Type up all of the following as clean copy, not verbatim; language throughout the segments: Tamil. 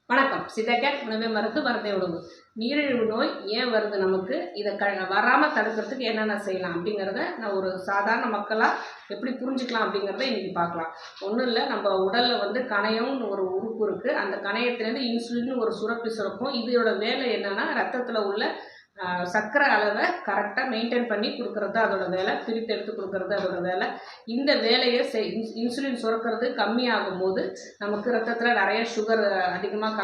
வணக்கம். சித்தகேட் உணவே மருந்து மருந்தே உணவு. நீரிழிவு நோய் ஏன் வருது நமக்கு? இதை வராமல் தடுக்கிறதுக்கு என்னென்ன செய்யலாம் அப்படிங்கிறத நான் ஒரு சாதாரண மக்களாக எப்படி புரிஞ்சுக்கலாம் அப்படிங்கிறத இன்றைக்கி பார்க்கலாம். ஒன்றும் இல்லை, நம்ம உடலில் வந்து கணையம்னு ஒரு உறுப்பு இருக்குது. அந்த கணையத்துலேருந்து இன்சுலின் ஒரு சுரப்பி சுரக்கும். இதோட வேலை என்னென்னா ரத்தத்தில் உள்ள சர்க்கரை அளவை கரெக்டாக மெயின்டைன் பண்ணி கொடுக்குறது தான் அதோட வேலை. பிரித்து எடுத்து கொடுக்குறது அதோட வேலை. இந்த வேலையை இன்சுலின் சுரக்கிறது கம்மியாகும் போது நமக்கு ரத்தத்தில் நிறைய சுகர் அதிகமாக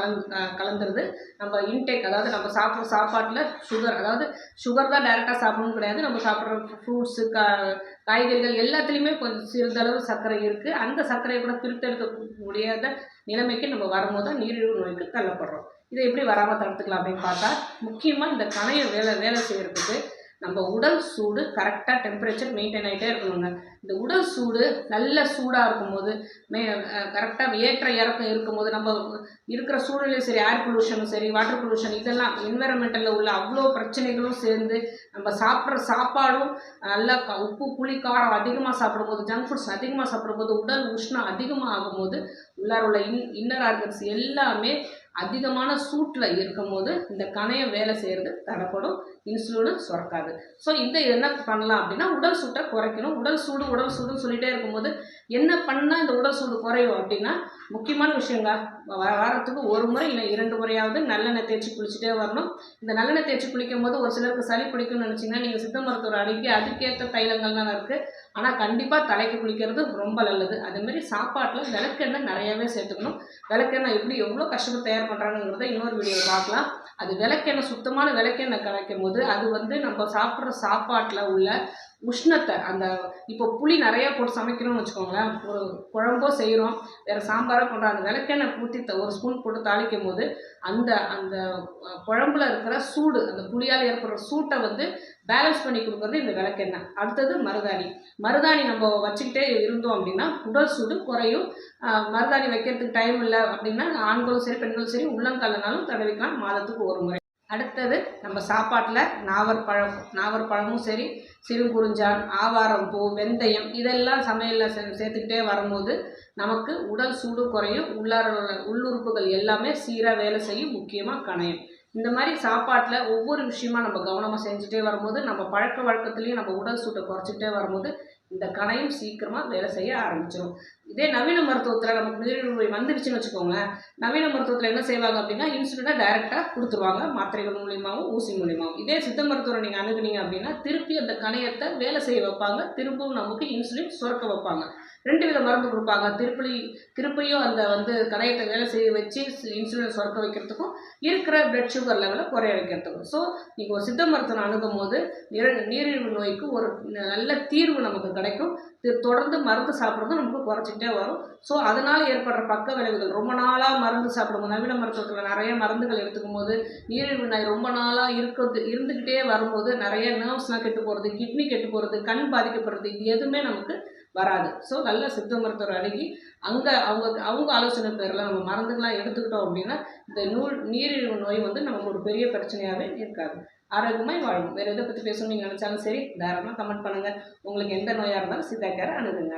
கலந்துருது. நம்ம இன்டேக், அதாவது நம்ம சாப்பிட்ற சாப்பாட்டில் சுகர், அதாவது சுகர் தான் டைரெக்டாக சாப்பிடணும் கிடையாது. நம்ம சாப்பிட்ற ஃப்ரூட்ஸு, காய்கறிகள் எல்லாத்துலேயுமே கொஞ்சம் சிறிதளவு சர்க்கரை இருக்குது. அந்த சர்க்கரையை கூட பிரித்தெடுக்க முடியாத நிலைமைக்கு நம்ம வரும்போது தான் நீரிழிவு நோய்க்கு தள்ளப்படுறோம். இதை எப்படி வராமல் தடுத்துக்கலாம் அப்படின்னு பார்த்தா, முக்கியமாக இந்த கணைய வேலை செய்கிறதுக்கு நம்ம உடல் சூடு கரெக்டாக டெம்பரேச்சர் மெயின்டைன் ஆகிட்டே இருக்கணுங்க. இந்த உடல் சூடு நல்ல சூடாக இருக்கும்போது கரெக்டாக ஏற்ற இறக்கம் இருக்கும்போது நம்ம இருக்கிற சூழ்நிலையும் சரி, ஏர் பொல்யூஷனும் சரி, வாட்டர் பொல்யூஷன், இதெல்லாம் என்விரான்மெண்டலில் உள்ள அவ்வளோ பிரச்சனைகளும் சேர்ந்து நம்ம சாப்பிட்ற சாப்பாடும் நல்லா உப்பு புளி காரம் அதிகமாக சாப்பிடும்போது, ஜங்க் ஃபுட்ஸ் அதிகமாக சாப்பிடும்போது, உடல் உஷ்ணம் அதிகமாக ஆகும்போது உள்ளார உள்ள இன்னர் ஆர்கன்ஸ் எல்லாமே அதிகமான சூட்டில் இருக்கும் போது இந்த கணையம் வேலை செய்கிறது தடைப்படும், இன்சுலினும் சுரக்காது. ஸோ என்ன பண்ணலாம் அப்படின்னா, உடல் சூட்டை குறைக்கணும். உடல் சூடுன்னு சொல்லிகிட்டே இருக்கும்போது என்ன பண்ணால் இந்த உடல் சூடு குறையும் அப்படின்னா, முக்கியமான விஷயங்க, வாரத்துக்கு ஒரு முறை இல்லை 2 முறையாவது நல்லெண்ணெய் தேய்ச்சி குளிச்சுட்டே வரணும். இந்த நல்லெண்ணெய் தேய்ச்சி குளிக்கும் போது ஒரு சிலருக்கு சளி பிடிக்கும்னு நினச்சிங்கன்னா நீங்கள் சித்த மருத்துவர் அணுகி அதுக்கேற்ற தைலங்கள்லாம் இருக்குது. ஆனால் கண்டிப்பாக தலைக்கு குளிக்கிறது ரொம்ப நல்லது. அதேமாதிரி சாப்பாட்டில் விளக்கெண்ணெய் நிறையவே சேர்த்துக்கணும். விளக்கெண்ணெய் எவ்வளோ கஷ்டப்பட்டு தயார் பண்ணுறாங்கிறத இன்னொரு வீடியோ பார்க்கலாம். அது விளக்கெண்ணெய், சுத்தமான விளக்கெண்ணெய் கிடைக்கும் போது அது வந்து நம்ம சாப்பிட்ற சாப்பாட்டில் உள்ள உஷ்ணத்தை, அந்த இப்போ புளி நிறையா போட்டு சமைக்கிறோம்னு வச்சுக்கோங்களேன், ஒரு குழம்போ செய்கிறோம், வேறு சாம்பாரோ பண்ணுறோம், அந்த விளக்கெண்ணெய் ஊற்றி ஒரு ஸ்பூன் போட்டு தாளிக்கும் போது அந்த அந்த குழம்புல இருக்கிற சூடு, அந்த புளியால் ஏற்படுற சூட்டை வந்து பேலன்ஸ் பண்ணி கொடுக்குறது இந்த விளக்கெண்ணெய். அடுத்தது மருதாணி நம்ம வச்சுக்கிட்டே இருந்தோம் அப்படின்னா உடல் சூடு குறையும். மருதாணி வைக்கிறதுக்கு டைம் இல்லை அப்படின்னா ஆண்களும் சரி பெண்களும் சரி உள்ளங்காலனாலும் தடவிக்கலாம், மாதத்துக்கு ஒரு முறை. அடுத்தது நம்ம சாப்பாட்டில் நாவற்பழமும் சரி, சிறுகுறிஞ்சான், ஆவாரம்பூ, வெந்தயம் இதெல்லாம் சமையலில் சேர்த்துக்கிட்டே வரும்போது நமக்கு உடல் சூடு குறையும். உள்ளுறுப்புகள் எல்லாமே சீராக வேலை செய்யும், முக்கியமாக கணையம். இந்த மாதிரி சாப்பாட்டில் ஒவ்வொரு விஷயமா நம்ம கவனமாக செஞ்சுட்டே வரும்போது, நம்ம பழக்க வழக்கத்துலேயும் நம்ம உடல் சூட்டை குறைச்சிக்கிட்டே வரும்போது இந்த கணையம் சீக்கிரமாக வேலை செய்ய ஆரம்பிச்சிடும். இதே நவீன மருத்துவத்தில் நமக்கு நீரிழிவு நோய் வந்துருச்சுன்னு வச்சுக்கோங்களேன், நவீன மருத்துவத்தில் என்ன செய்வாங்க அப்படின்னா இன்சுலினை டைரெக்டாக கொடுத்துருவாங்க, மாத்திரைகள் மூலியமாகவும் ஊசி மூலியமாகவும். இதே சித்த மருத்துவரை நீங்கள் அணுகுனீங்க அப்படின்னா திருப்பி அந்த கணையத்தை வேலை செய்ய வைப்பாங்க, திரும்பவும் நமக்கு இன்சுலின் சுரக்க வைப்பாங்க. 2 வித மருந்து கொடுப்பாங்க. திருப்பியும் அந்த கணையத்தை வேலை செய்ய வச்சு இன்சுலின் சுரக்க வைக்கிறதுக்கும் இருக்கிற பிளட் சுகர் லெவலை குறைய வைக்கிறதுக்கும். ஸோ நீங்கள் ஒரு சித்த மருத்துவரை அணுகும் போது நீரிழிவு நோய்க்கு ஒரு நல்ல தீர்வு நமக்கு கிடைக்கும். தொடர்ந்து மருந்து சாப்பிட்றதும் நமக்கு குறைச்சிக்கிட்டே வரும். ஸோ அதனால் ஏற்படுற பக்க விளைவுகள், ரொம்ப நாளாக மருந்து சாப்பிடும்போது, நவீன மருத்துவத்தில் நிறைய மருந்துகள் எடுத்துக்கும் போது நீரிழிவு நோய் ரொம்ப நாளாக இருந்துக்கிட்டே வரும்போது நிறைய நர்வ்ஸ்லாம் கெட்டு போகிறது, கிட்னி கெட்டு போகிறது, கண் பாதிக்கப்படுறது, இது எதுவுமே நமக்கு வராது. ஸோ நல்ல சித்த மருத்துவர் அணுகி அவங்க ஆலோசனை பேரில் நம்ம மருந்துகள்லாம் எடுத்துக்கிட்டோம் அப்படின்னா இந்த நீரிழிவு நோய் நமக்கு ஒரு பெரிய பிரச்சனையாகவே இருக்காது. ஆரோக்கியமாய் வாழும். வேறு எதை பற்றி பேசணும்னு நீங்கள் நினச்சாலும் சரி, தாராளமாக கமெண்ட் பண்ணுங்கள். உங்களுக்கு எந்த நோயாக இருந்தாலும் சித்தா கேரை அணுகுங்க.